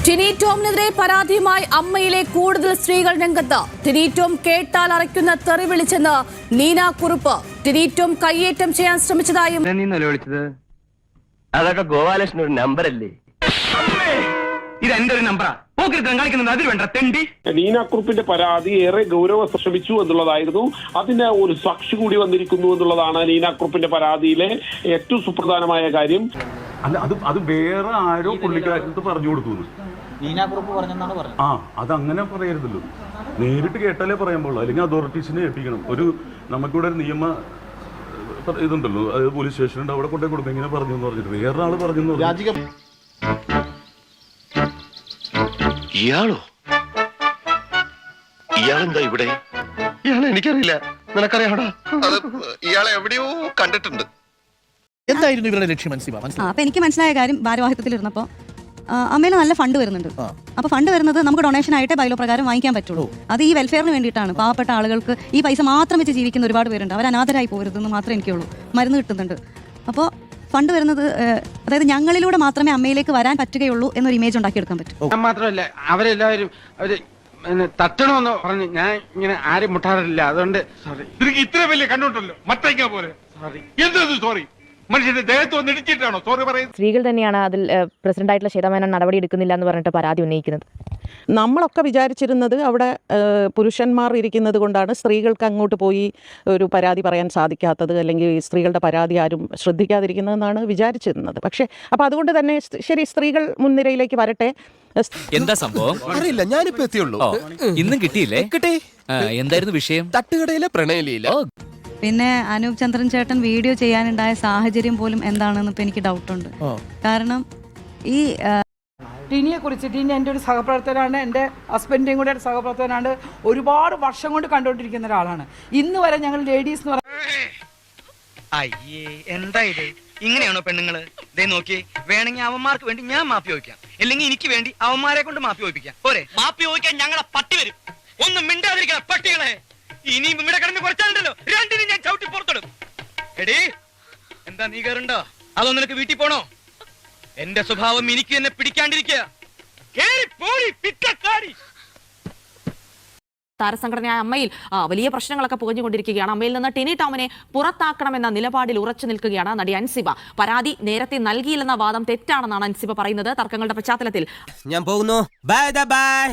ടിനി ടോമിനെതിരെ പരാതിയുമായി അമ്മയിലെ കൂടുതൽ സ്ത്രീകൾ രംഗത്ത്. ടിനി ടോം കേട്ടാൽ അറയ്ക്കുന്ന തെറി വിളിച്ചെന്ന് നീന കുറുപ്പ്. ടിനി ടോം കയ്യേറ്റം ചെയ്യാൻ ശ്രമിച്ചതായും അതൊക്കെ ഗോപാലകൃഷ്ണൻ ഒരു നമ്പറല്ലേ? ഇത് എന്റെ ഒരു നമ്പറാ. കാണിക്കുന്നത് അതിൽ വേണ്ട തെണ്ടി. നീനാക്കുറുപ്പിന്റെ പരാതി ഏറെ ഗൗരവ ശ്രമിച്ചു എന്നുള്ളതായിരുന്നു. അതിന് ഒരു സാക്ഷി കൂടി വന്നിരിക്കുന്നു എന്നുള്ളതാണ് നീനാക്കുറുപ്പിന്റെ പരാതിയിലെ ഏറ്റവും സുപ്രധാനമായ കാര്യം. അല്ല, അത് വേറെ ആരോ പുള്ളിക്കാരത്ത് പറഞ്ഞു കൊടുത്തു. നീനാക്കുറുപ്പ് പറഞ്ഞെന്നാണ് പറഞ്ഞത്. അതങ്ങനെ പറയരുതല്ലോ. നേരിട്ട് കേട്ടാലേ പറയാൻ പാടുള്ളൂ. അല്ലെങ്കിൽ അതോറിറ്റീസിനെ ഏൽപ്പിക്കണം. നമുക്കിവിടെ ഒരു നിയമ ഇതുണ്ടല്ലോ, അത് പോലീസ് സ്റ്റേഷനുണ്ട്, അവിടെ കൊണ്ടേ കൊടുക്കും. ഇങ്ങനെ പറഞ്ഞു എന്ന് പറഞ്ഞിട്ട് വേറെ ആള് പറഞ്ഞു. ഇയാളോ? ഇയാളെന്താ ഇവിടെ? ഇയാളെ എനിക്കറിയില്ല. നിനക്കറിയാടാ? അത് ഇയാളെ എവിടെയോ കണ്ടിട്ടുണ്ട്. എന്തായിരുന്നു ഇവരുടെ ലക്ഷ്യം? അപ്പൊ എനിക്ക് മനസ്സിലായ കാര്യം, ഭാരവാഹിത്വത്തിൽ ഇരുന്നപ്പോ അമ്മയിൽ നല്ല ഫണ്ട് വരുന്നുണ്ട്. അപ്പൊ ഫണ്ട് വരുന്നത് നമുക്ക് ഡൊണേഷൻ ആയിട്ടേ ബൈലോ പ്രകാരം വാങ്ങിക്കാൻ പറ്റുള്ളൂ. അത് ഈ വെൽഫെയറിന് വേണ്ടിയിട്ടാണ്. പാവപ്പെട്ട ആളുകൾക്ക് ഈ പൈസ മാത്രം വെച്ച് ജീവിക്കുന്ന ഒരുപാട് പേരുണ്ട്. അവർ അനാഥരായി പോകരുതെന്ന് മാത്രമേ എനിക്കുള്ളൂ. മരുന്ന് കിട്ടുന്നുണ്ട്. അപ്പോൾ ഫണ്ട് വരുന്നത്, അതായത് ഞങ്ങളിലൂടെ മാത്രമേ അമ്മയിലേക്ക് വരാൻ പറ്റുകയുള്ളൂ എന്നൊരു ഇമേജ് ഉണ്ടാക്കിയെടുക്കാൻ പറ്റും. മാത്രമല്ല, അവരെല്ലാവരും തട്ടണമെന്ന് പറഞ്ഞ് ഞാൻ ഇങ്ങനെ ആരും മുട്ടാറില്ല. അതുകൊണ്ട് സോറി. ഇത്ര വലിയ കണ്ടുണ്ടല്ലോ മത്തയ്ക്ക പോലെ. സോറി. എന്തത് സോറി? മനുഷ്യന്റെ ദേഹത്ത് വന്ന് ഇടിച്ചിട്ടാണോ സോറി പറയുന്നത്? സ്ത്രീകൾ തന്നെയാണ് അതിൽ പ്രസിഡന്റായിട്ടുള്ള ശ്വേതാമേനോൻ നടപടി എടുക്കുന്നില്ല എന്ന് പറഞ്ഞിട്ട് പരാതി ഉന്നയിക്കുന്നത്. നമ്മളൊക്കെ വിചാരിച്ചിരുന്നത് അവിടെ പുരുഷന്മാർ ഇരിക്കുന്നത് കൊണ്ടാണ് സ്ത്രീകൾക്ക് അങ്ങോട്ട് പോയി ഒരു പരാതി പറയാൻ സാധിക്കാത്തത്, അല്ലെങ്കിൽ സ്ത്രീകളുടെ പരാതി ആരും ശ്രദ്ധിക്കാതിരിക്കുന്നതെന്നാണ് വിചാരിച്ചിരുന്നത്. പക്ഷേ അപ്പോൾ അതുകൊണ്ട് തന്നെ ശരി, സ്ത്രീകൾ മുൻനിരയിലേക്ക് വരട്ടെ. എന്താ സംഭവം അറിയില്ല. ഞാനിപ്പോ എത്തിയുള്ളൂ. ഇന്നും കിട്ടിയില്ലേ? കിട്ടി. എന്തായിരുന്നു വിഷയം? തട്ടുകടയിലെ പ്രണയലീല. പിന്നെ അനൂപ് ചന്ദ്രൻ ചേട്ടൻ വീഡിയോ ചെയ്യാനുണ്ടായ സാഹചര്യം പോലും എന്താണെന്ന് ഇപ്പൊ എനിക്ക് ഡൗട്ടുണ്ട്. കാരണം ഈ ടിനിയെ കുറിച്ച്, ടിനി എൻ്റെ ഒരു സഹപ്രവർത്തകനാണ്, എൻ്റെ ഹസ്ബൻഡിൻ്റെയും കൂടെ സഹപ്രവർത്തകനാണ്. ഒരുപാട് വർഷം കൊണ്ട് കണ്ടുകൊണ്ടിരിക്കുന്ന ഒരാളാണ്. ഇന്ന് വരെ ഞങ്ങൾ ലേഡീസ് എന്ന് അയ്യേ, എന്താ ഇത്? ഇങ്ങനെയാണോ പെണ്ണുങ്ങള്? ദേ നോക്കി, വേണമെങ്കിൽ അവന്മാർക്ക് വേണ്ടി ഞാൻ മാപ്പി ചോദിക്കാം, അല്ലെങ്കിൽ എനിക്ക് വേണ്ടി അവന്മാരെ കൊണ്ട് മാപ്പി ചോദിപ്പിക്കാം. പോരെ? മാപ്പി ചോദിക്കാൻ ഞങ്ങളെ പട്ടി വരും. ഒന്നും മിണ്ടാതിരിക്കണം പട്ടികളെ. ഇനിയും ഇവിടെ കിടന്ന് കുറച്ചാലുണ്ടല്ലോ, രണ്ടിനും ഞാൻ ചവിട്ടി പുറത്തിടും. എടീ, എന്താ നീ കയറുണ്ടോ? അതോ നിനക്ക് വീട്ടിൽ പോണോ? എന്റെ സ്വഭാവം എനിക്ക് തന്നെ പിടിക്കാണ്ടിരിക്കുക. താരസംഘടനയായ അമ്മയിൽ വലിയ പ്രശ്നങ്ങളൊക്കെ പുകഞ്ഞുകൊണ്ടിരിക്കുകയാണ്. അമ്മയിൽ നിന്ന് ടിനി ടോമിനെ പുറത്താക്കണമെന്ന നിലപാടിൽ ഉറച്ചു നിൽക്കുകയാണ് നടി അൻസിബ. പരാതി നേരത്തെ നൽകിയില്ലെന്ന വാദം തെറ്റാണെന്നാണ് അൻസിബ പറയുന്നത്. തർക്കങ്ങളുടെ പശ്ചാത്തലത്തിൽ ഞാൻ പോകുന്നു. Bye bye.